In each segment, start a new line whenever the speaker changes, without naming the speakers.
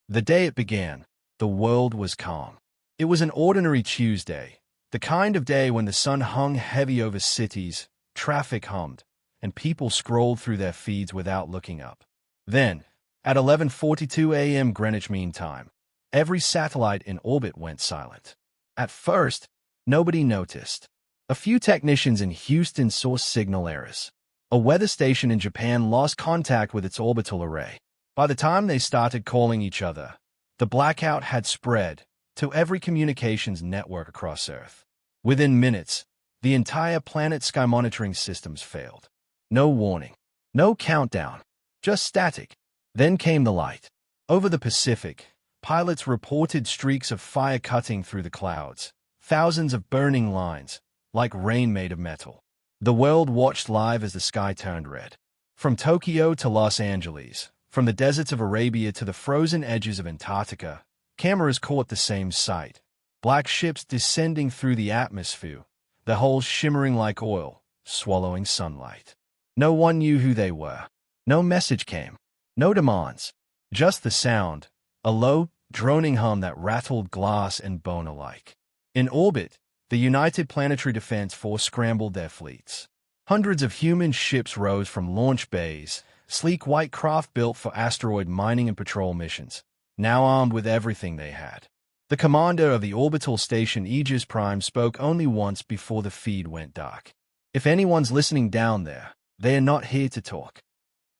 The day it began, the world was calm. It was an ordinary Tuesday, the kind of day when the sun hung heavy over cities, traffic hummed, and people scrolled through their feeds without looking up. Then, at 11:42 a.m. Greenwich Mean Time, every satellite in orbit went silent. At first, nobody noticed. A few technicians in Houston saw signal errors. A weather station in Japan lost contact with its orbital array. By the time they started calling each other, the blackout had spread to every communications network across Earth. Within minutes, the entire planet's sky monitoring systems failed. No warning, no countdown, just static. Then came the light. Over the Pacific, pilots reported streaks of fire cutting through the clouds, thousands of burning lines, like rain made of metal. The world watched live as the sky turned red. From Tokyo to Los Angeles, from the deserts of Arabia to the frozen edges of Antarctica, cameras caught the same sight. Black ships descending through the atmosphere, the hulls shimmering like oil, swallowing sunlight. No one knew who they were. No message came. No demands. Just the sound, a low, droning hum that rattled glass and bone alike. In orbit, the United Planetary Defense Force scrambled their fleets. Hundreds of human ships rose from launch bays, sleek white craft built for asteroid mining and patrol missions, now armed with everything they had. The commander of the orbital station Aegis Prime spoke only once before the feed went dark. If anyone's listening down there, they are not here to talk.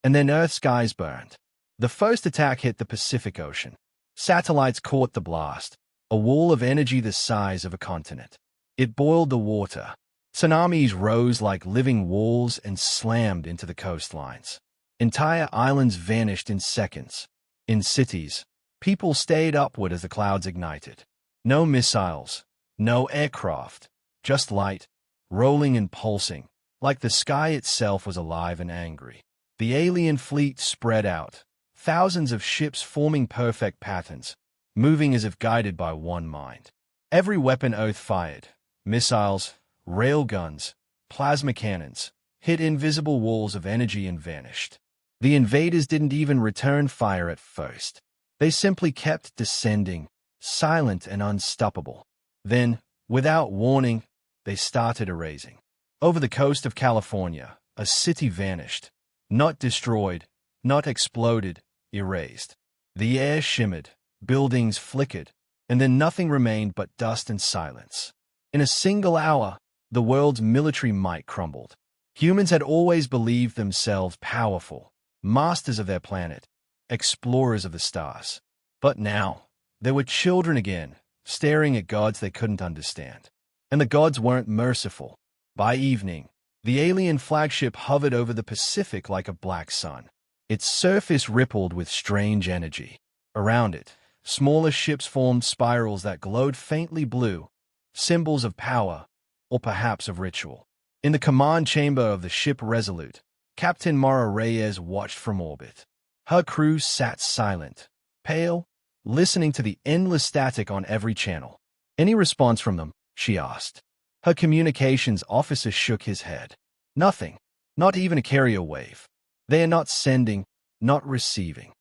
And then Earth's skies burned. The first attack hit the Pacific Ocean. Satellites caught the blast, a wall of energy the size of a continent. It boiled the water. Tsunamis rose like living walls and slammed into the coastlines. Entire islands vanished in seconds. In cities, people stayed upward as the clouds ignited. No missiles, no aircraft, just light, rolling and pulsing, like the sky itself was alive and angry. The alien fleet spread out, thousands of ships forming perfect patterns, moving as if guided by one mind. Every weapon Earth fired, missiles, railguns, plasma cannons, hit invisible walls of energy and vanished. The invaders didn't even return fire at first. They simply kept descending, silent and unstoppable. Then, without warning, they started erasing. Over the coast of California, a city vanished. Not destroyed, not exploded, erased. The air shimmered, buildings flickered, and then nothing remained but dust and silence. In a single hour, the world's military might crumbled. Humans had always believed themselves powerful, masters of their planet, explorers of the stars. But now, they were children again, staring at gods they couldn't understand. And the gods weren't merciful. By evening, the alien flagship hovered over the Pacific like a black sun. Its surface rippled with strange energy. Around it, smaller ships formed spirals that glowed faintly blue, symbols of power, or perhaps of ritual. In the command chamber of the ship Resolute, Captain Mara Reyes watched from orbit. Her crew sat silent, pale, listening to the endless static on every channel. "Any response from them?" she asked. Her communications officer shook his head. "Nothing. Not even a carrier wave. They are not sending, not receiving."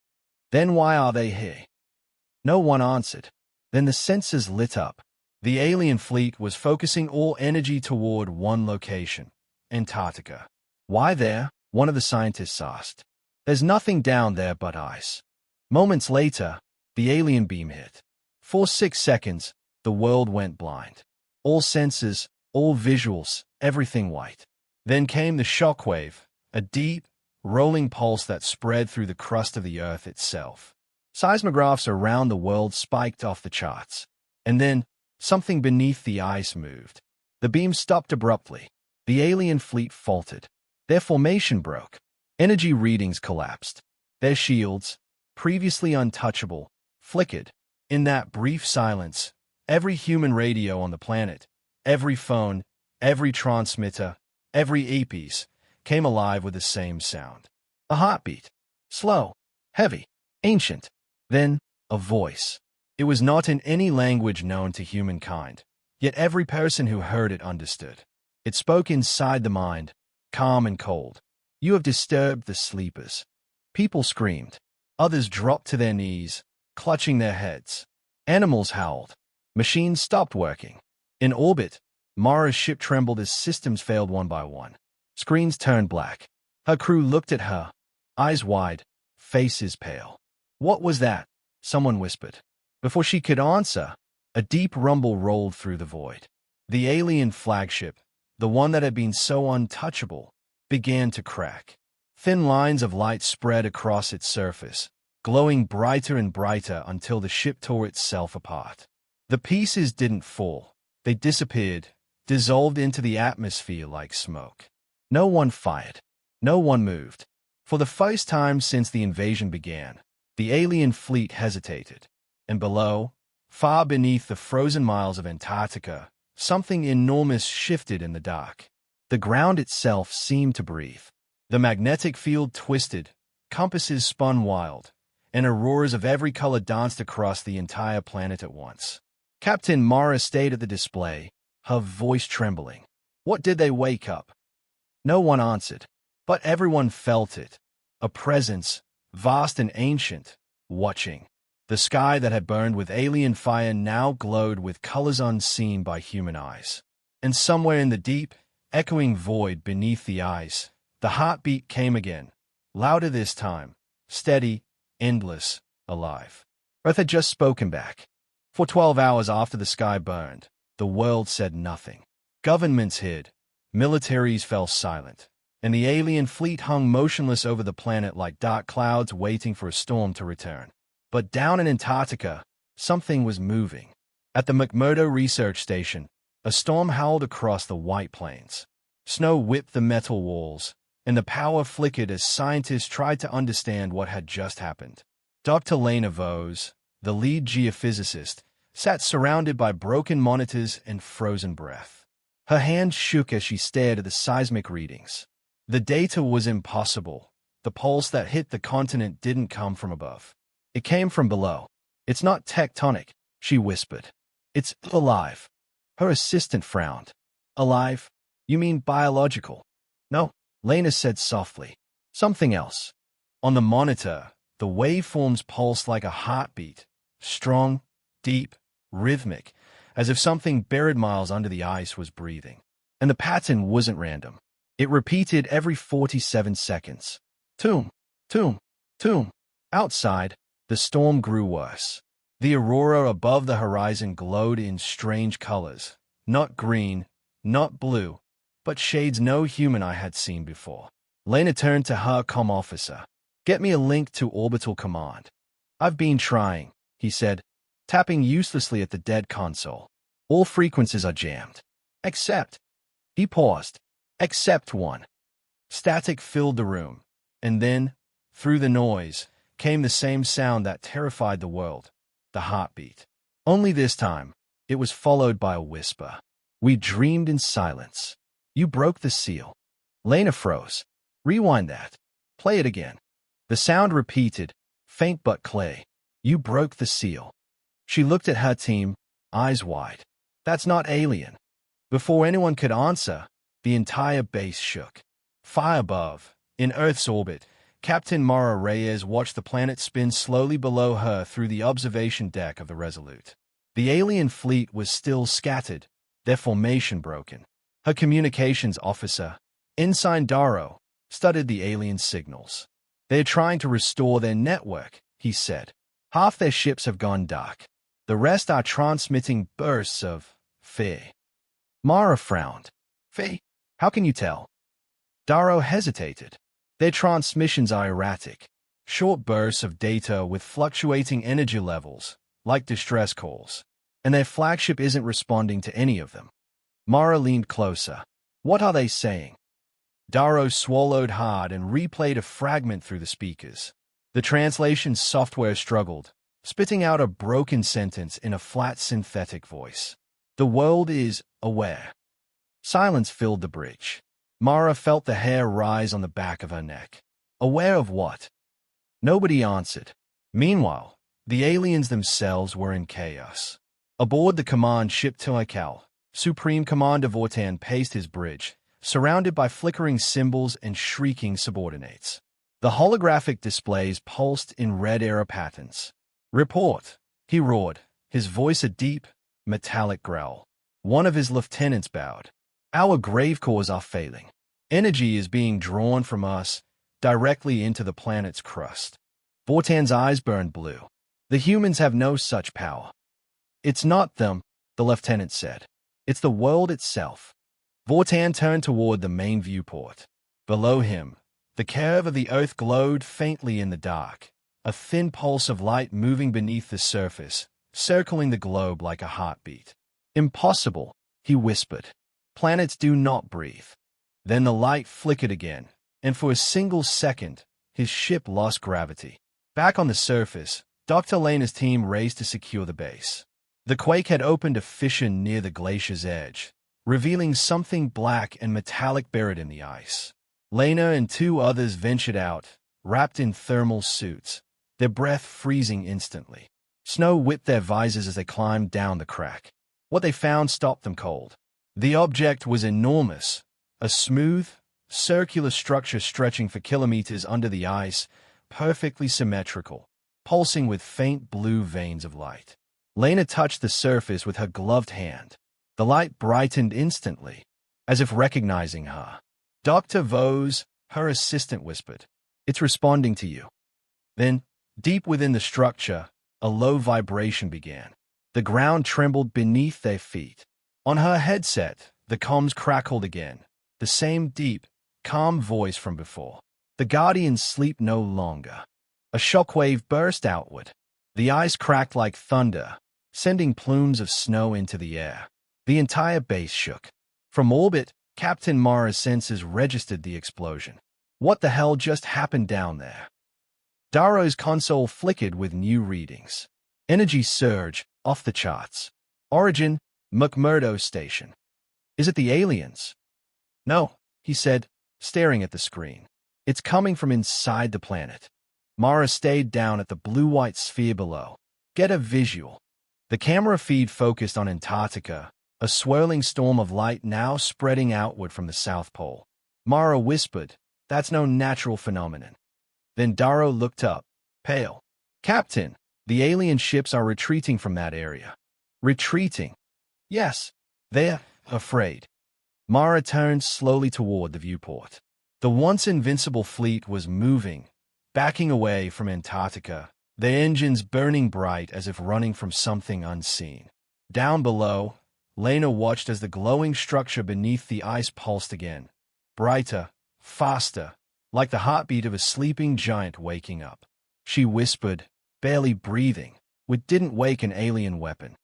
"Then why are they here?" No one answered. Then the sensors lit up. The alien fleet was focusing all energy toward one location, Antarctica. "Why there?" one of the scientists asked. "There's nothing down there but ice." Moments later, the alien beam hit. For 6 seconds, the world went blind. All senses, all visuals, everything white. Then came the shockwave, a deep, rolling pulse that spread through the crust of the Earth itself. Seismographs around the world spiked off the charts. And then, something beneath the ice moved. The beam stopped abruptly. The alien fleet faltered. Their formation broke. Energy readings collapsed. Their shields, previously untouchable, flickered. In that brief silence, every human radio on the planet, every phone, every transmitter, every earpiece, came alive with the same sound. A heartbeat. Slow, heavy, ancient. Then, a voice. It was not in any language known to humankind, yet every person who heard it understood. It spoke inside the mind, calm and cold. "You have disturbed the sleepers." People screamed. Others dropped to their knees, clutching their heads. Animals howled. Machines stopped working. In orbit, Mara's ship trembled as systems failed one by one. Screens turned black. Her crew looked at her, eyes wide, faces pale. "What was that?" someone whispered. Before she could answer, a deep rumble rolled through the void. The alien flagship, the one that had been so untouchable, began to crack. Thin lines of light spread across its surface, glowing brighter and brighter until the ship tore itself apart. The pieces didn't fall. They disappeared, dissolved into the atmosphere like smoke. No one fired. No one moved. For the first time since the invasion began, the alien fleet hesitated. And below, far beneath the frozen miles of Antarctica, something enormous shifted in the dark. The ground itself seemed to breathe. The magnetic field twisted, compasses spun wild, and auroras of every color danced across the entire planet at once. Captain Mara stayed at the display, her voice trembling. What did they wake up? No one answered, but everyone felt it. A presence, vast and ancient, watching. The sky that had burned with alien fire now glowed with colors unseen by human eyes. And somewhere in the deep, echoing void beneath the ice, the heartbeat came again, louder this time, steady, endless, alive. Earth had just spoken back. For 12 hours after the sky burned, the world said nothing. Governments hid, militaries fell silent, and the alien fleet hung motionless over the planet like dark clouds waiting for a storm to return. But down in Antarctica, something was moving. At the McMurdo Research Station, a storm howled across the white plains. Snow whipped the metal walls, and the power flickered as scientists tried to understand what had just happened. Dr. Lena Vose, the lead geophysicist, sat surrounded by broken monitors and frozen breath. Her hands shook as she stared at the seismic readings. The data was impossible. The pulse that hit the continent didn't come from above. It came from below. "It's not tectonic," she whispered. "It's alive." Her assistant frowned. "Alive? You mean biological?" "No," Lena said softly. "Something else." On the monitor, the waveforms pulsed like a heartbeat, strong, deep, rhythmic, as if something buried miles under the ice was breathing. And the pattern wasn't random. It repeated every 47 seconds. Toom, toom, toom. Outside, the storm grew worse. The aurora above the horizon glowed in strange colors, not green, not blue, but shades no human eye had seen before. Lena turned to her comm officer. "Get me a link to Orbital Command." "I've been trying," he said, tapping uselessly at the dead console. "All frequencies are jammed. Except..." He paused. "Except one." Static filled the room, and then, through the noise, came the same sound that terrified the world, the heartbeat. Only this time, it was followed by a whisper. "We dreamed in silence. You broke the seal." Lena froze. "Rewind that. Play it again." The sound repeated, faint but clear. "You broke the seal." She looked at her team, eyes wide. "That's not alien." Before anyone could answer, the entire base shook. Far above, in Earth's orbit, Captain Mara Reyes watched the planet spin slowly below her through the observation deck of the Resolute. The alien fleet was still scattered, their formation broken. Her communications officer, Ensign Darrow, studied the alien signals. "They're trying to restore their network," he said. "Half their ships have gone dark. The rest are transmitting bursts of fear." Mara frowned. "Fear? How can you tell?" Darrow hesitated. "Their transmissions are erratic. Short bursts of data with fluctuating energy levels, like distress calls. And their flagship isn't responding to any of them." Mara leaned closer. "What are they saying?" Darrow swallowed hard and replayed a fragment through the speakers. The translation software struggled, spitting out a broken sentence in a flat synthetic voice. "The world is aware." Silence filled the bridge. Mara felt the hair rise on the back of her neck. Aware of what? Nobody answered. Meanwhile, the aliens themselves were in chaos. Aboard the command ship Tilakal, Supreme Commander Vortan paced his bridge, surrounded by flickering symbols and shrieking subordinates. The holographic displays pulsed in red error patterns. Report, he roared, his voice a deep, metallic growl. One of his lieutenants bowed. Our grave cores are failing. Energy is being drawn from us directly into the planet's crust. Vortan's eyes burned blue. The humans have no such power. It's not them, the lieutenant said. It's the world itself. Vortan turned toward the main viewport. Below him, the curve of the Earth glowed faintly in the dark, a thin pulse of light moving beneath the surface, circling the globe like a heartbeat. Impossible, he whispered. Planets do not breathe. Then the light flickered again, and for a single second, his ship lost gravity. Back on the surface, Dr. Lena's team raced to secure the base. The quake had opened a fissure near the glacier's edge, revealing something black and metallic buried in the ice. Lena and two others ventured out, wrapped in thermal suits, their breath freezing instantly. Snow whipped their visors as they climbed down the crack. What they found stopped them cold. The object was enormous, a smooth, circular structure stretching for kilometers under the ice, perfectly symmetrical, pulsing with faint blue veins of light. Lena touched the surface with her gloved hand. The light brightened instantly, as if recognizing her. Dr. Vose, her assistant, whispered, "It's responding to you." Then, deep within the structure, a low vibration began. The ground trembled beneath their feet. On her headset, the comms crackled again, the same deep, calm voice from before. The Guardians sleep no longer. A shockwave burst outward. The ice cracked like thunder, sending plumes of snow into the air. The entire base shook. From orbit, Captain Mara's sensors registered the explosion. What the hell just happened down there? Darrow's console flickered with new readings. Energy surge, off the charts. Origin, McMurdo Station. Is it the aliens? No, he said, staring at the screen. It's coming from inside the planet. Mara stayed down at the blue-white sphere below. Get a visual. The camera feed focused on Antarctica, a swirling storm of light now spreading outward from the South Pole. Mara whispered, "That's no natural phenomenon." Then Darrow looked up, pale. "Captain, the alien ships are retreating from that area." "Retreating?" "Yes, they're afraid." Mara turned slowly toward the viewport. The once invincible fleet was moving, backing away from Antarctica, their engines burning bright as if running from something unseen. Down below, Lena watched as the glowing structure beneath the ice pulsed again, brighter, faster, like the heartbeat of a sleeping giant waking up. She whispered, barely breathing, which didn't wake an alien weapon.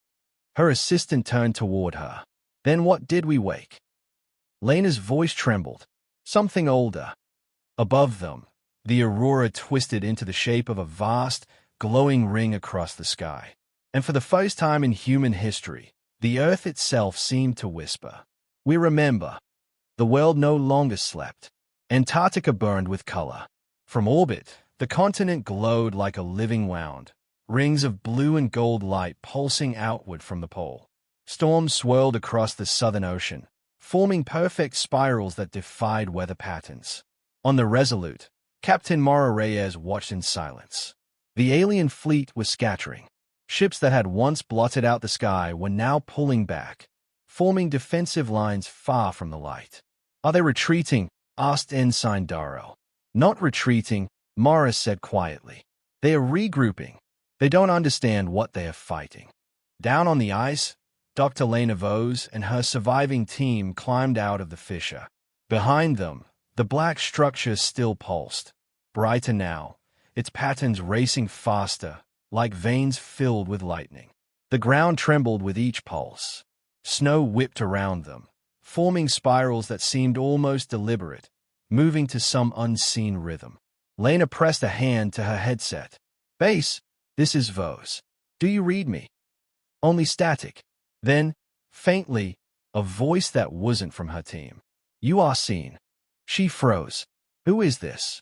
Her assistant turned toward her. "Then what did we wake?" Lena's voice trembled. "Something older." Above them, the aurora twisted into the shape of a vast, glowing ring across the sky. And for the first time in human history, the Earth itself seemed to whisper, "We remember." The world no longer slept. Antarctica burned with color. From orbit, the continent glowed like a living wound, rings of blue and gold light pulsing outward from the pole. Storms swirled across the Southern Ocean, forming perfect spirals that defied weather patterns. On the Resolute, Captain Mara Reyes watched in silence. The alien fleet was scattering. Ships that had once blotted out the sky were now pulling back, forming defensive lines far from the light. "Are they retreating?" asked Ensign Darrow. "Not retreating," Mara said quietly. "They are regrouping. They don't understand what they are fighting." Down on the ice, Dr. Lena Vose and her surviving team climbed out of the fissure. Behind them, the black structure still pulsed, brighter now, its patterns racing faster, like veins filled with lightning. The ground trembled with each pulse. Snow whipped around them, forming spirals that seemed almost deliberate, moving to some unseen rhythm. Lena pressed a hand to her headset. "Base, this is Vose. Do you read me?" "Only static." Then, faintly, a voice that wasn't from her team. "You are seen." She froze. "Who is this?"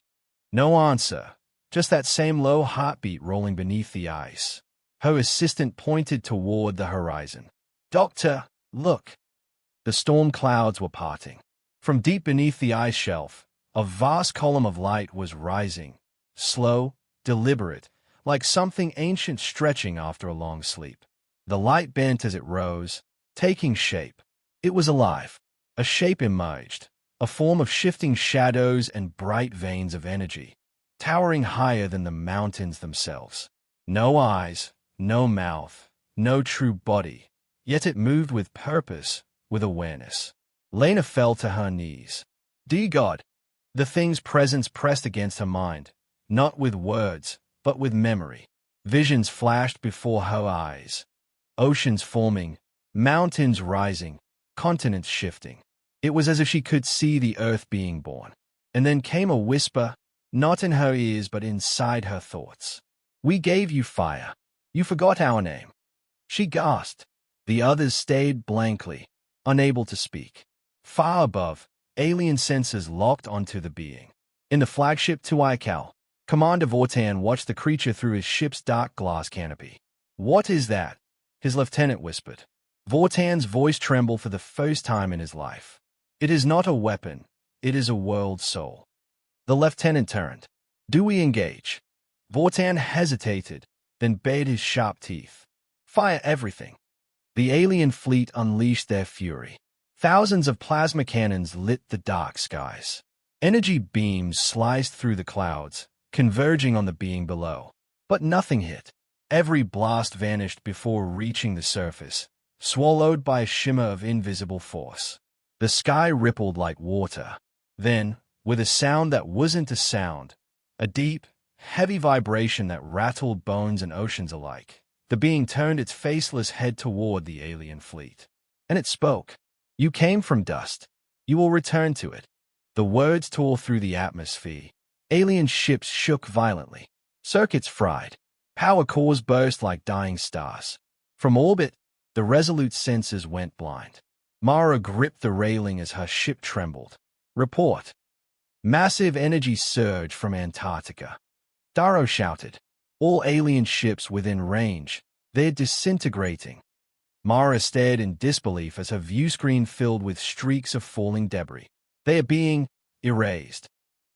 No answer, just that same low heartbeat rolling beneath the ice. Her assistant pointed toward the horizon. "Doctor, look." The storm clouds were parting. From deep beneath the ice shelf, a vast column of light was rising, slow, deliberate, like something ancient stretching after a long sleep. The light bent as it rose, taking shape. It was alive. A shape emerged, a form of shifting shadows and bright veins of energy, towering higher than the mountains themselves. No eyes, no mouth, no true body, yet it moved with purpose, with awareness. Lena fell to her knees. Dear God! The thing's presence pressed against her mind, not with words, but with memory. Visions flashed before her eyes. Oceans forming, mountains rising, continents shifting. It was as if she could see the earth being born. And then came a whisper, not in her ears but inside her thoughts. We gave you fire. You forgot our name. She gasped. The others stayed blankly, unable to speak. Far above, alien sensors locked onto the being. In the flagship Tuikal, Commander Vortan watched the creature through his ship's dark glass canopy. What is that? His lieutenant whispered. Vortan's voice trembled for the first time in his life. It is not a weapon. It is a world soul. The lieutenant turned. Do we engage? Vortan hesitated, then bared his sharp teeth. Fire everything. The alien fleet unleashed their fury. Thousands of plasma cannons lit the dark skies. Energy beams sliced through the clouds, converging on the being below. But nothing hit. Every blast vanished before reaching the surface, swallowed by a shimmer of invisible force. The sky rippled like water. Then, with a sound that wasn't a sound, a deep, heavy vibration that rattled bones and oceans alike, the being turned its faceless head toward the alien fleet. And it spoke. You came from dust. You will return to it. The words tore through the atmosphere. Alien ships shook violently. Circuits fried. Power cores burst like dying stars. From orbit, the Resolute sensors went blind. Mara gripped the railing as her ship trembled. Report. Massive energy surge from Antarctica. Darrow shouted. All alien ships within range. They're disintegrating. Mara stared in disbelief as her view screen filled with streaks of falling debris. They are being erased.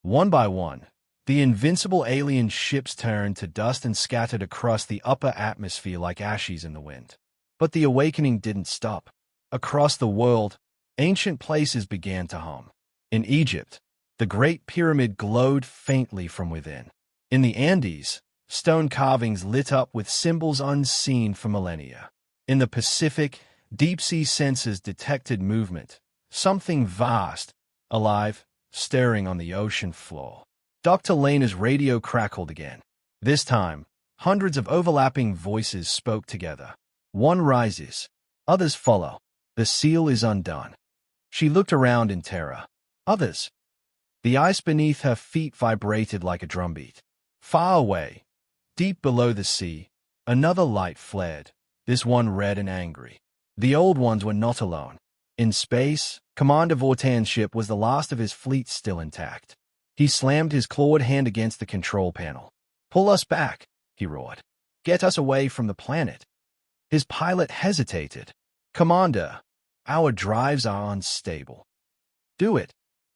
One by one, the invincible alien ships turned to dust and scattered across the upper atmosphere like ashes in the wind. But the awakening didn't stop. Across the world, ancient places began to hum. In Egypt, the Great Pyramid glowed faintly from within. In the Andes, stone carvings lit up with symbols unseen for millennia. In the Pacific, deep-sea sensors detected movement, something vast, alive, stirring on the ocean floor. Dr. Lena's radio crackled again. This time, hundreds of overlapping voices spoke together. One rises. Others follow. The seal is undone. She looked around in terror. Others. The ice beneath her feet vibrated like a drumbeat. Far away, deep below the sea, another light flared, this one red and angry. The old ones were not alone. In space, Commander Vortan's ship was the last of his fleet still intact. He slammed his clawed hand against the control panel. Pull us back, he roared. Get us away from the planet. His pilot hesitated. Commander, our drives are unstable. Do it.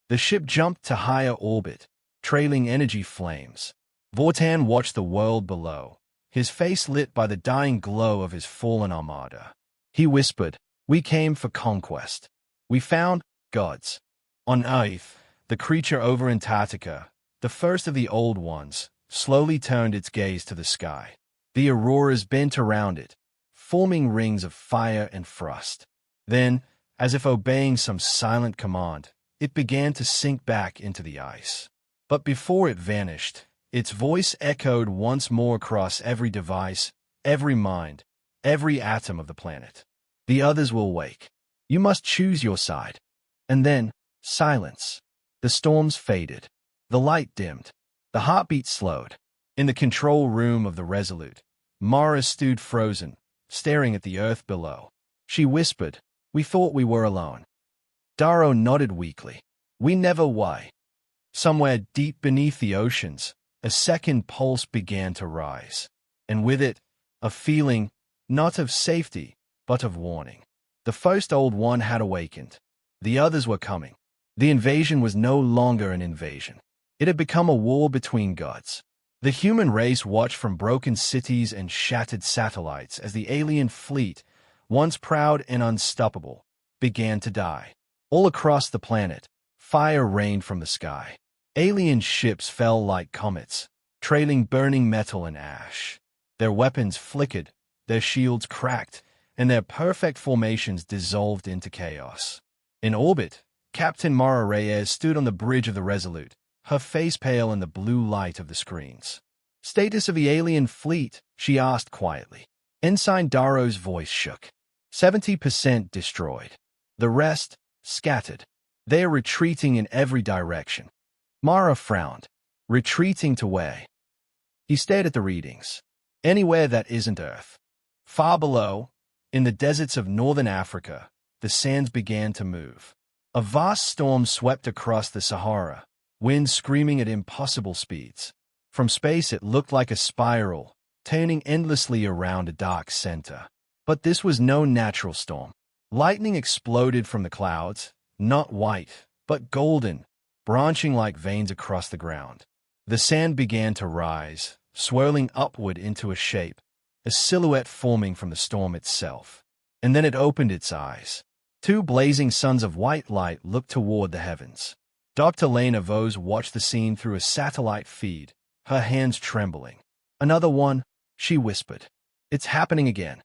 The ship jumped to higher orbit, trailing energy flames. Vortan watched the world below, his face lit by the dying glow of his fallen armada. He whispered, We came for conquest. We found gods. On Earth, the creature over Antarctica, the first of the old ones, slowly turned its gaze to the sky. The auroras bent around it, forming rings of fire and frost. Then, as if obeying some silent command, it began to sink back into the ice. But before it vanished, its voice echoed once more across every device, every mind, every atom of the planet. The others will wake. You must choose your side. And then, silence. The storms faded. The light dimmed. The heartbeat slowed. In the control room of the Resolute, Mara stood frozen, staring at the earth below. She whispered, We thought we were alone. Darrow nodded weakly. We never were. Somewhere deep beneath the oceans, a second pulse began to rise. And with it, a feeling, not of safety, but of warning. The first old one had awakened. The others were coming. The invasion was no longer an invasion. It had become a war between gods. The human race watched from broken cities and shattered satellites as the alien fleet, once proud and unstoppable, began to die. All across the planet, fire rained from the sky. Alien ships fell like comets, trailing burning metal and ash. Their weapons flickered, their shields cracked, and their perfect formations dissolved into chaos. In orbit, Captain Mara Reyes stood on the bridge of the Resolute, her face pale in the blue light of the screens. "Status of the alien fleet?" she asked quietly. Ensign Darrow's voice shook. 70% destroyed. The rest, scattered. They are retreating in every direction. Mara frowned. Retreating to where? He stared at the readings. Anywhere that isn't Earth. Far below, in the deserts of northern Africa, the sands began to move. A vast storm swept across the Sahara, wind screaming at impossible speeds. From space it looked like a spiral, turning endlessly around a dark center. But this was no natural storm. Lightning exploded from the clouds, not white, but golden, branching like veins across the ground. The sand began to rise, swirling upward into a shape, a silhouette forming from the storm itself. And then it opened its eyes. Two blazing suns of white light looked toward the heavens. Dr. Lena Vose watched the scene through a satellite feed, her hands trembling. "Another one," she whispered. "It's happening again."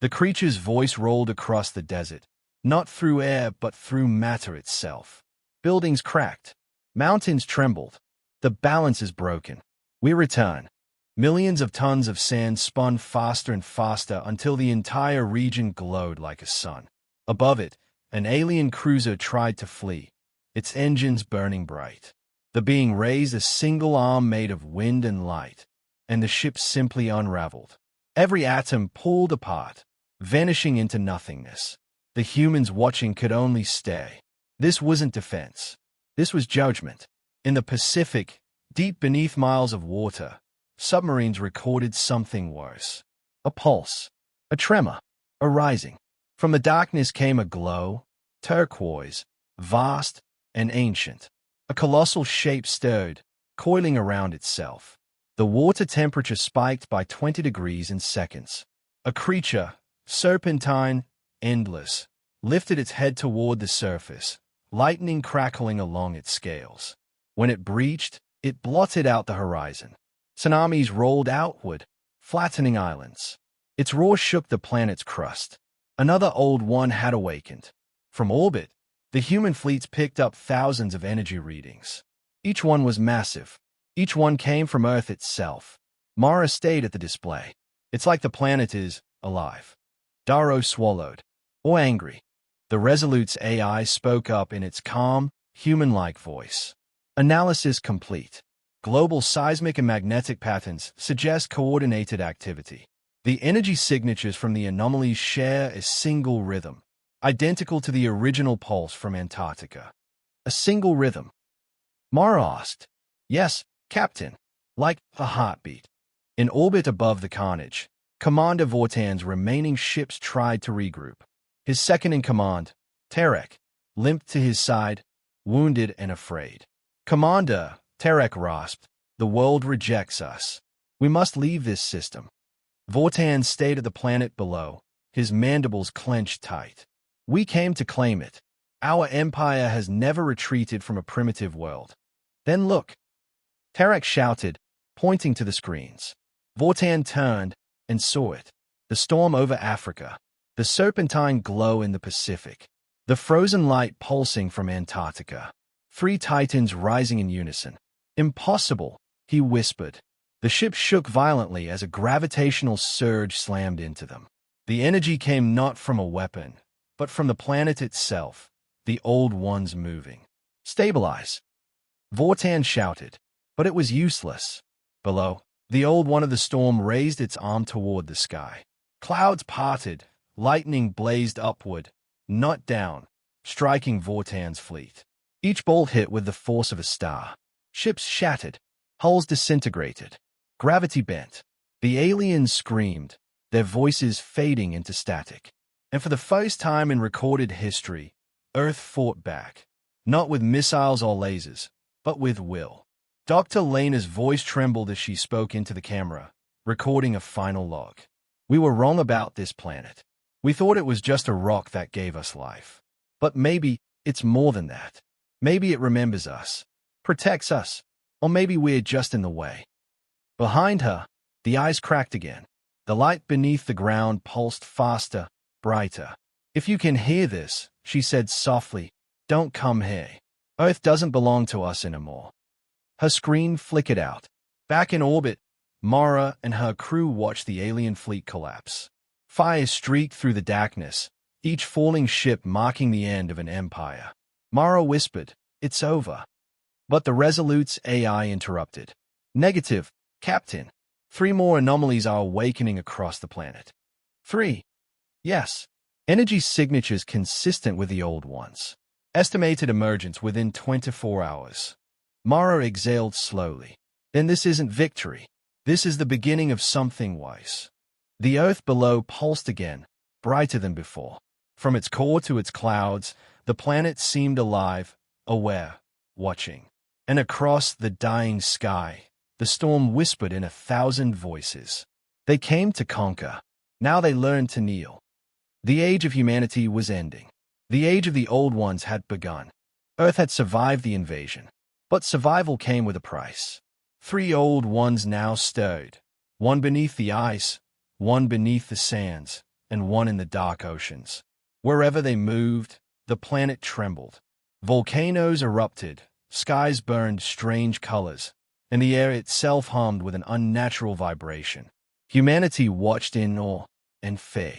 The creature's voice rolled across the desert, not through air but through matter itself. Buildings cracked. Mountains trembled. The balance is broken. We return. Millions of tons of sand spun faster and faster until the entire region glowed like a sun. Above it, an alien cruiser tried to flee, its engines burning bright. The being raised a single arm made of wind and light, and the ship simply unraveled. Every atom pulled apart, vanishing into nothingness. The humans watching could only stare. This wasn't defense. This was judgment. In the Pacific, deep beneath miles of water, submarines recorded something worse. A pulse, a tremor, a rising. From the darkness came a glow, turquoise, vast and ancient. A colossal shape stirred, coiling around itself. The water temperature spiked by 20 degrees in seconds. A creature, serpentine, endless, lifted its head toward the surface, lightning crackling along its scales. When it breached, it blotted out the horizon. Tsunamis rolled outward, flattening islands. Its roar shook the planet's crust. Another old one had awakened. From orbit, the human fleets picked up thousands of energy readings. Each one was massive. Each one came from Earth itself. Mara stayed at the display. "It's like the planet is alive." Darrow swallowed. "Or angry." The Resolute's AI spoke up in its calm, human-like voice. "Analysis complete. Global seismic and magnetic patterns suggest coordinated activity. The energy signatures from the anomalies share a single rhythm, identical to the original pulse from Antarctica." "A single rhythm?" Mara asked. "Yes, Captain. Like a heartbeat." In orbit above the carnage, Commander Vortan's remaining ships tried to regroup. His second-in-command, Terek, limped to his side, wounded and afraid. "Commander," Terek rasped, "the world rejects us. We must leave this system." Vortan stayed at the planet below, his mandibles clenched tight. "We came to claim it. Our empire has never retreated from a primitive world." "Then look," Terek shouted, pointing to the screens. Vortan turned and saw it. The storm over Africa, the serpentine glow in the Pacific, the frozen light pulsing from Antarctica. 3 titans rising in unison. "Impossible," he whispered. The ship shook violently as a gravitational surge slammed into them. The energy came not from a weapon, but from the planet itself, the old ones moving. "Stabilize," Vortan shouted, but it was useless. Below, the old one of the storm raised its arm toward the sky. Clouds parted, lightning blazed upward, not down, striking Vortan's fleet. Each bolt hit with the force of a star. Ships shattered, hulls disintegrated, gravity bent. The aliens screamed, their voices fading into static. And for the first time in recorded history, Earth fought back, not with missiles or lasers, but with will. Dr. Lena's voice trembled as she spoke into the camera, recording a final log. We were wrong about this planet. We thought it was just a rock that gave us life. But maybe it's more than that. Maybe it remembers us, protects us, or maybe we're just in the way. Behind her, the eyes cracked again. The light beneath the ground pulsed faster, brighter. If you can hear this, she said softly, don't come here. Earth doesn't belong to us anymore. Her screen flickered out. Back in orbit, Mara and her crew watched the alien fleet collapse. Fire streaked through the darkness, each falling ship marking the end of an empire. Mara whispered, it's over. But the Resolute's AI interrupted. Negative, Captain. 3 more anomalies are awakening across the planet. 3. Yes. Energy signatures consistent with the old ones. Estimated emergence within 24 hours. Mara exhaled slowly. Then this isn't victory. This is the beginning of something worse. The Earth below pulsed again, brighter than before. From its core to its clouds, the planet seemed alive, aware, watching. And across the dying sky, the storm whispered in 1,000 voices. They came to conquer. Now they learned to kneel. The age of humanity was ending. The age of the old ones had begun. Earth had survived the invasion. But survival came with a price. 3 old ones now stirred. One beneath the ice, one beneath the sands, and one in the dark oceans. Wherever they moved, the planet trembled. Volcanoes erupted, skies burned strange colors, and the air itself hummed with an unnatural vibration. Humanity watched in awe and fear.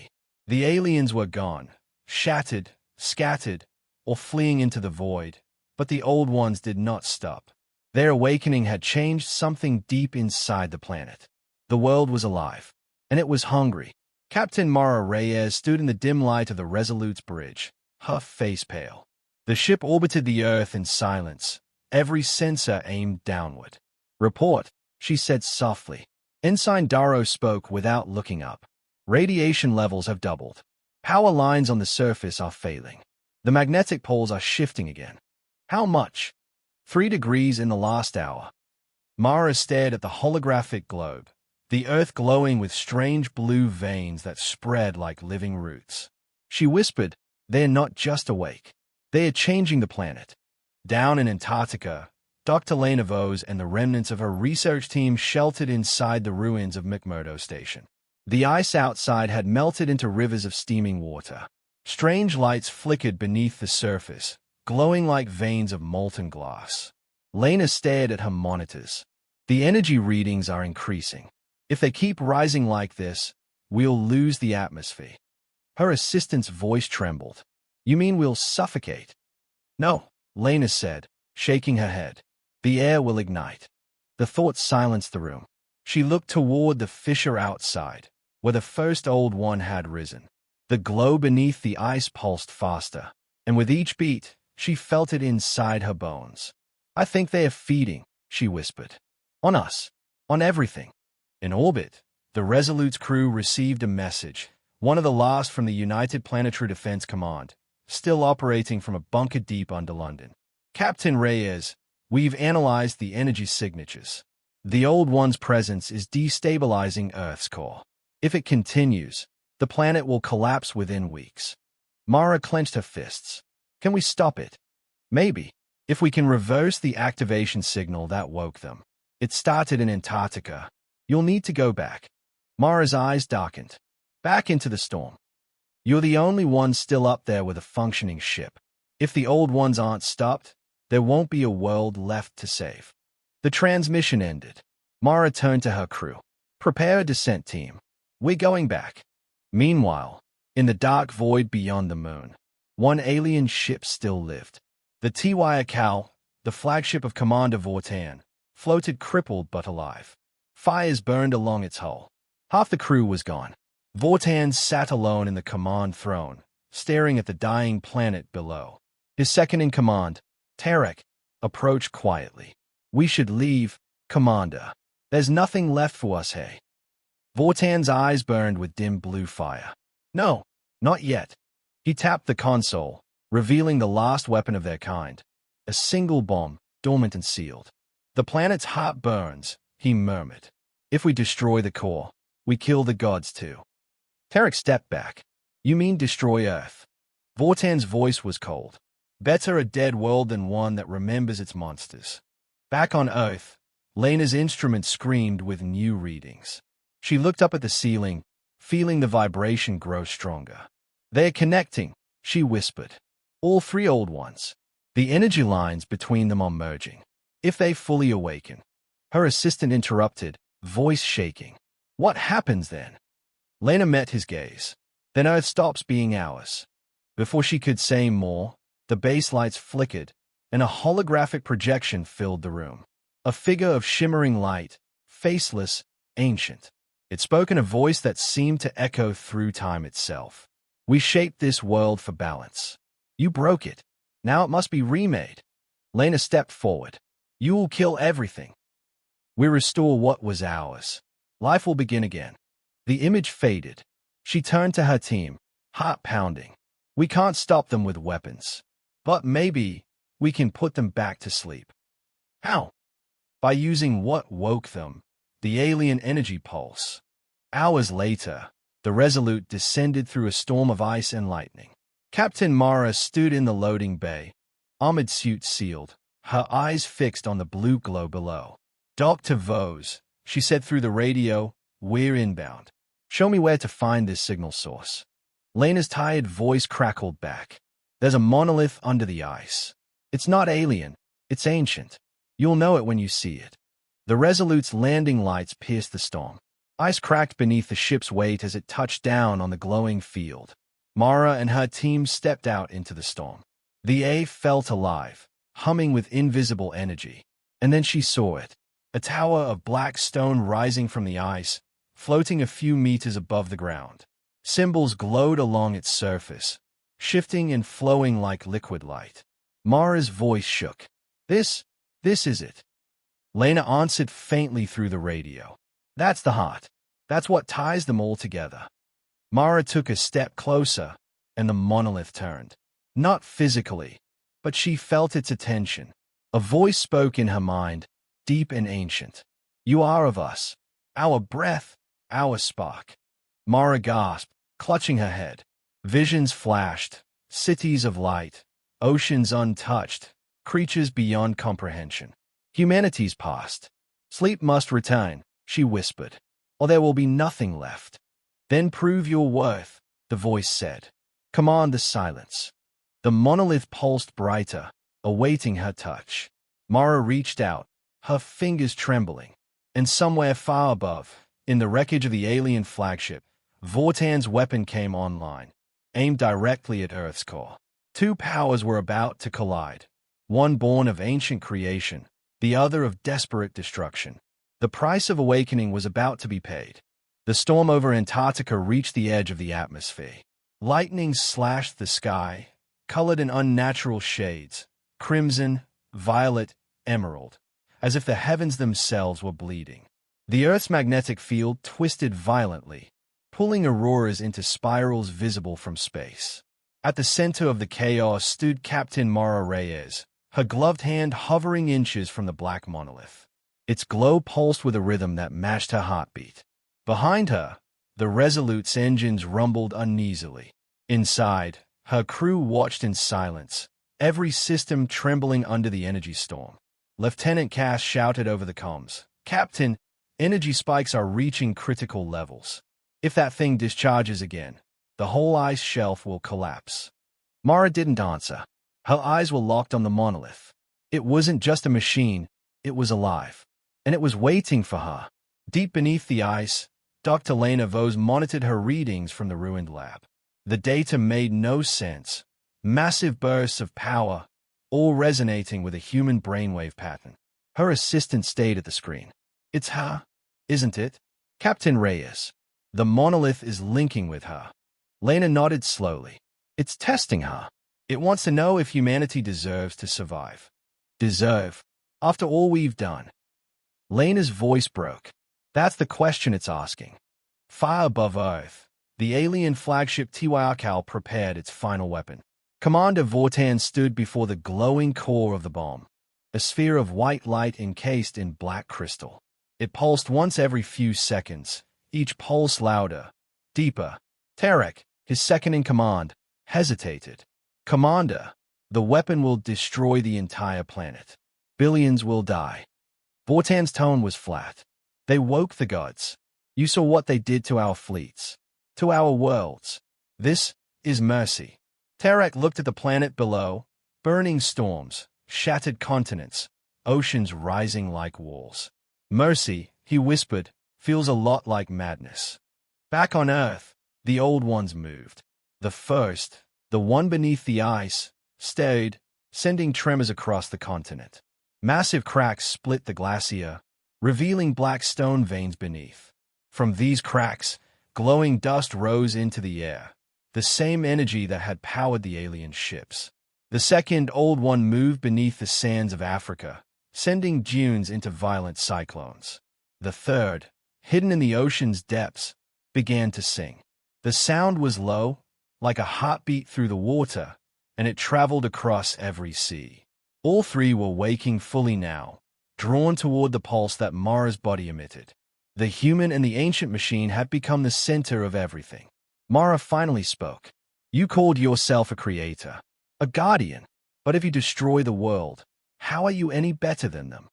The aliens were gone, shattered, scattered, or fleeing into the void, but the old ones did not stop. Their awakening had changed something deep inside the planet. The world was alive, and it was hungry. Captain Mara Reyes stood in the dim light of the Resolute's bridge, her face pale. The ship orbited the Earth in silence, every sensor aimed downward. Report, she said softly. Ensign Darrow spoke without looking up. Radiation levels have doubled. Power lines on the surface are failing. The magnetic poles are shifting again. How much? 3 degrees in the last hour. Mara stared at the holographic globe, the Earth glowing with strange blue veins that spread like living roots. She whispered, they're not just awake. They are changing the planet. Down in Antarctica, Dr. Lena Vos and the remnants of her research team sheltered inside the ruins of McMurdo Station. The ice outside had melted into rivers of steaming water. Strange lights flickered beneath the surface, glowing like veins of molten glass. Lena stared at her monitors. The energy readings are increasing. If they keep rising like this, we'll lose the atmosphere. Her assistant's voice trembled. You mean we'll suffocate? No, Lena said, shaking her head. The air will ignite. The thought silenced the room. She looked toward the fissure outside, where the first old one had risen. The glow beneath the ice pulsed faster, and with each beat, she felt it inside her bones. I think they are feeding, she whispered. On us. On everything. In orbit, the Resolute's crew received a message, one of the last from the United Planetary Defense Command, still operating from a bunker deep under London. Captain Reyes, we've analyzed the energy signatures. The old one's presence is destabilizing Earth's core. If it continues, the planet will collapse within weeks. Mara clenched her fists. Can we stop it? Maybe. If we can reverse the activation signal that woke them. It started in Antarctica. You'll need to go back. Mara's eyes darkened. Back into the storm. You're the only one still up there with a functioning ship. If the old ones aren't stopped, there won't be a world left to save. The transmission ended. Mara turned to her crew. Prepare a descent team. We're going back. Meanwhile, in the dark void beyond the moon, one alien ship still lived. The Tyakal, the flagship of Commander Vortan, floated crippled but alive. Fires burned along its hull. Half the crew was gone. Vortan sat alone in the command throne, staring at the dying planet below. His second-in-command, Tarek, approached quietly. We should leave, Commander. There's nothing left for us, hey? Vortan's eyes burned with dim blue fire. No, not yet. He tapped the console, revealing the last weapon of their kind. A single bomb, dormant and sealed. The planet's heart burns, he murmured. If we destroy the core, we kill the gods too. Tarek stepped back. You mean destroy Earth? Vortan's voice was cold. Better a dead world than one that remembers its monsters. Back on Earth, Lena's instrument screamed with new readings. She looked up at the ceiling, feeling the vibration grow stronger. They're connecting, she whispered. All three old ones. The energy lines between them are merging. If they fully awaken. Her assistant interrupted, voice shaking. What happens then? Lena met his gaze. Then Earth stops being ours. Before she could say more, the base lights flickered, and a holographic projection filled the room. A figure of shimmering light, faceless, ancient. It spoke in a voice that seemed to echo through time itself. We shaped this world for balance. You broke it. Now it must be remade. Lena stepped forward. You will kill everything. We restore what was ours. Life will begin again. The image faded. She turned to her team, heart pounding. We can't stop them with weapons. But maybe we can put them back to sleep. How? By using what woke them, the alien energy pulse. Hours later, the Resolute descended through a storm of ice and lightning. Captain Mara stood in the loading bay, armored suit sealed, her eyes fixed on the blue glow below. Dr. Vose, she said through the radio, we're inbound. Show me where to find this signal source. Lena's tired voice crackled back. There's a monolith under the ice. It's not alien, it's ancient. You'll know it when you see it. The Resolute's landing lights pierced the storm. Ice cracked beneath the ship's weight as it touched down on the glowing field. Mara and her team stepped out into the storm. The A felt alive, humming with invisible energy. And then she saw it. A tower of black stone rising from the ice, floating a few meters above the ground. Symbols glowed along its surface, shifting and flowing like liquid light. Mara's voice shook. This is it. Lena answered faintly through the radio. That's the heart. That's what ties them all together. Mara took a step closer, and the monolith turned. Not physically, but she felt its attention. A voice spoke in her mind, deep and ancient. You are of us. Our breath, our spark. Mara gasped, clutching her head. Visions flashed, cities of light, oceans untouched, creatures beyond comprehension. Humanity's past. Sleep must return, she whispered, or there will be nothing left. Then prove your worth, the voice said. Command the silence. The monolith pulsed brighter, awaiting her touch. Mara reached out, her fingers trembling. And somewhere far above, in the wreckage of the alien flagship, Vortan's weapon came online, aimed directly at Earth's core. Two powers were about to collide, one born of ancient creation, the other of desperate destruction. The price of awakening was about to be paid. The storm over Antarctica reached the edge of the atmosphere. Lightning slashed the sky, colored in unnatural shades, crimson, violet, emerald, as if the heavens themselves were bleeding. The Earth's magnetic field twisted violently, pulling auroras into spirals visible from space. At the center of the chaos stood Captain Mara Reyes, her gloved hand hovering inches from the black monolith. Its glow pulsed with a rhythm that matched her heartbeat. Behind her, the Resolute's engines rumbled uneasily. Inside, her crew watched in silence, every system trembling under the energy storm. Lieutenant Cass shouted over the comms, Captain, energy spikes are reaching critical levels. If that thing discharges again, the whole ice shelf will collapse. Mara didn't answer. Her eyes were locked on the monolith. It wasn't just a machine, it was alive. And it was waiting for her. Deep beneath the ice, Dr. Lena Vose monitored her readings from the ruined lab. The data made no sense. Massive bursts of power, all resonating with a human brainwave pattern. Her assistant stayed at the screen. It's her, isn't it? Captain Reyes. The monolith is linking with her. Lena nodded slowly. It's testing her. It wants to know if humanity deserves to survive. Deserve? After all we've done. Lena's voice broke. That's the question it's asking. Far above Earth, the alien flagship Tyarkal prepared its final weapon. Commander Vortan stood before the glowing core of the bomb. a sphere of white light encased in black crystal. It pulsed once every few seconds, each pulse louder, deeper. Tarek, his second-in-command, hesitated. "Commander, the weapon will destroy the entire planet. Billions will die." Vortan's tone was flat. "They woke the gods. You saw what they did to our fleets, to our worlds. This is mercy." Tarek looked at the planet below, burning storms, shattered continents, oceans rising like walls. "Mercy," he whispered, "feels a lot like madness." Back on Earth, the old ones moved. The first, the one beneath the ice, stayed, sending tremors across the continent. Massive cracks split the glacier, revealing black stone veins beneath. From these cracks, glowing dust rose into the air, the same energy that had powered the alien ships. The second old one moved beneath the sands of Africa, sending dunes into violent cyclones. The third, hidden in the ocean's depths, began to sing. The sound was low, like a heartbeat through the water, and it traveled across every sea. All three were waking fully now, drawn toward the pulse that Mara's body emitted. The human and the ancient machine had become the center of everything. Mara finally spoke. "You called yourself a creator, a guardian, but if you destroy the world, how are you any better than them?"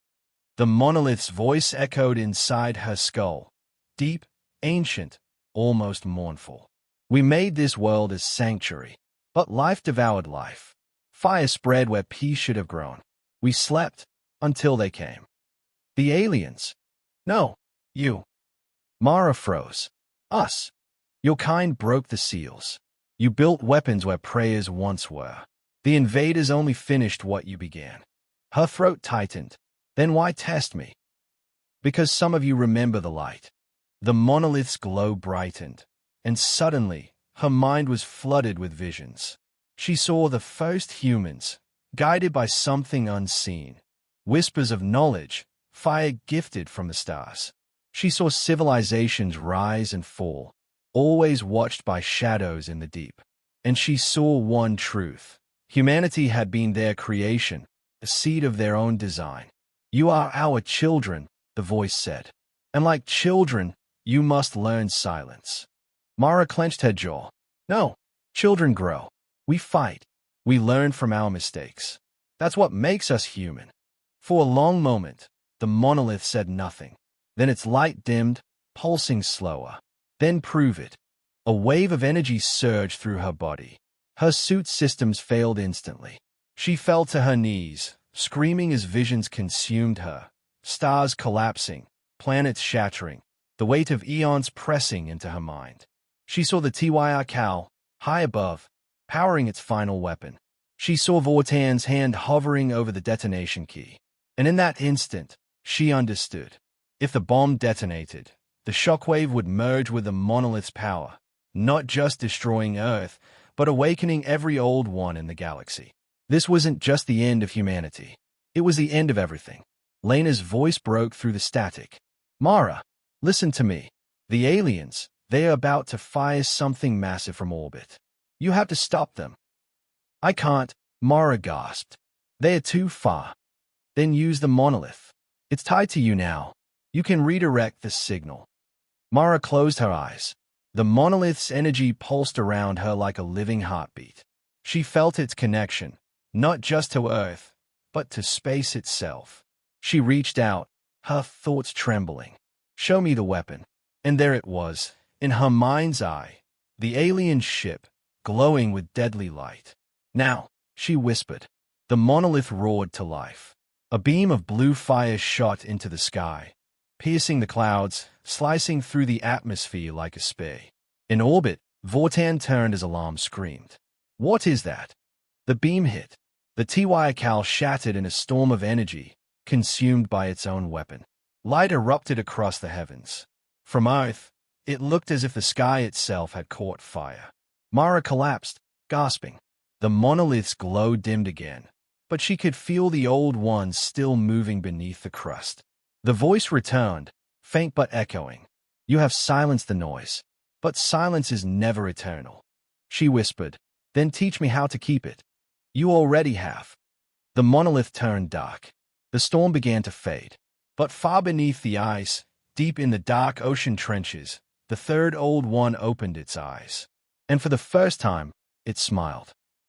The monolith's voice echoed inside her skull, deep, ancient, almost mournful. "We made this world a sanctuary, but life devoured life. Fire spread where peace should have grown. We slept until they came. The aliens. No, you." Mara froze. "Us. Your kind broke the seals. You built weapons where prayers once were. The invaders only finished what you began." Her throat tightened. "Then why test me?" "Because some of you remember the light." The monolith's glow brightened, and suddenly her mind was flooded with visions. She saw the first humans, guided by something unseen, whispers of knowledge, fire gifted from the stars. She saw civilizations rise and fall, always watched by shadows in the deep. And she saw one truth. Humanity had been their creation, a seed of their own design. "You are our children," the voice said. "And like children, you must learn silence." Mara clenched her jaw. "No, children grow. We fight. We learn from our mistakes. That's what makes us human." For a long moment, the monolith said nothing. Then its light dimmed, pulsing slower. "Then prove it." A wave of energy surged through her body. Her suit systems failed instantly. She fell to her knees, screaming as visions consumed her, stars collapsing, planets shattering, the weight of eons pressing into her mind. She saw the HFY high above, powering its final weapon. She saw Vortan's hand hovering over the detonation key. And in that instant, she understood. If the bomb detonated, the shockwave would merge with the monolith's power, not just destroying Earth, but awakening every old one in the galaxy. This wasn't just the end of humanity. It was the end of everything. Lena's voice broke through the static. "Mara, listen to me. The aliens, they are about to fire something massive from orbit. You have to stop them." "I can't," Mara gasped. "They are too far." "Then use the monolith. It's tied to you now. You can redirect the signal." Mara closed her eyes. The monolith's energy pulsed around her like a living heartbeat. She felt its connection, not just to Earth, but to space itself. She reached out, her thoughts trembling. "Show me the weapon." And there it was, in her mind's eye, the alien ship, glowing with deadly light. "Now," she whispered. The monolith roared to life. A beam of blue fire shot into the sky, piercing the clouds, slicing through the atmosphere like a spear. In orbit, Vortan turned as alarm screamed. "What is that?" The beam hit. The HFY shattered in a storm of energy, consumed by its own weapon. Light erupted across the heavens. From Earth, it looked as if the sky itself had caught fire. Mara collapsed, gasping. The monolith's glow dimmed again, but she could feel the old ones still moving beneath the crust. The voice returned, faint but echoing. "You have silenced the noise, but silence is never eternal." She whispered, "Then teach me how to keep it." "You already have." The monolith turned dark. The storm began to fade. But far beneath the ice, deep in the dark ocean trenches, the third Old One opened its eyes. And for the first time, it smiled.